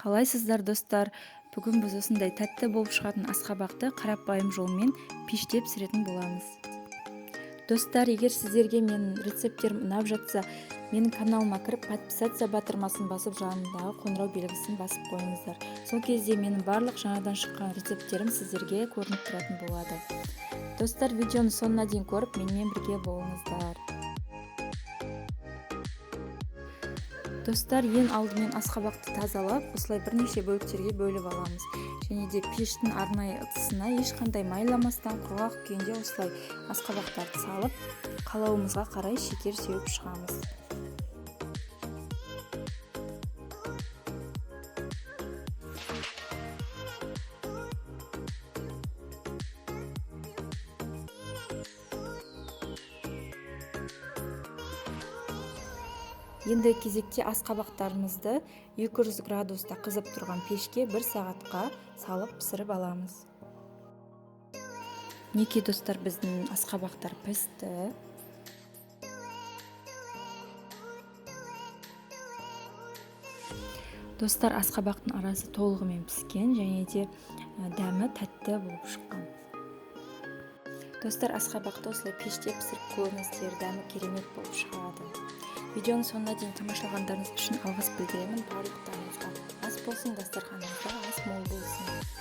Қалайсыздар достар? Бүгін біз осындай тәтті болып шығатын асқабақты қарапайым жолмен пеште пісіретін боламыз. Достар, егер сіздерге менің рецепттерім ұнап жатса, менің каналыма кіріп подписаться батырмасын басып, жанындағы қоңырау белгісін басып қойыңыздар. Сол кезде менің барлық жаңадан шыққан рецепттерім сіздерге көрініп тұратын болады. Достар, видеоны соңына дейін көріп, менімен бірге болыңыздар. Достар, ең алдымен асқабақты тазалап, осылай бірнеше бөліктерге бөліп аламыз. Және де пештің арнайы ытысына ешқандай майламастан құрғақ күйінде осылай асқабақтарды салып, қалауымызға қарай шекер сеуіп шығамыз. Енді кезекте асқабақтарымызды 200 градуста қызып тұрған пешке 1 сағатқа салып пісіріп аламыз. Неке достар, біздің асқабақтар пісті. Достар, асқабақтың арасы толығымен піскен және де дәмі тәтті болып шыққан. Достар, асқабақты осылай пеште пісіріп көріңіздер, дәмі керемет болып шығады. Видеоны соңына дейін тамашалағандарыңыз үшін алғыс білдіремін. Барлықтарыңызға ас болсын, дастарханыңызда ас мол болсын.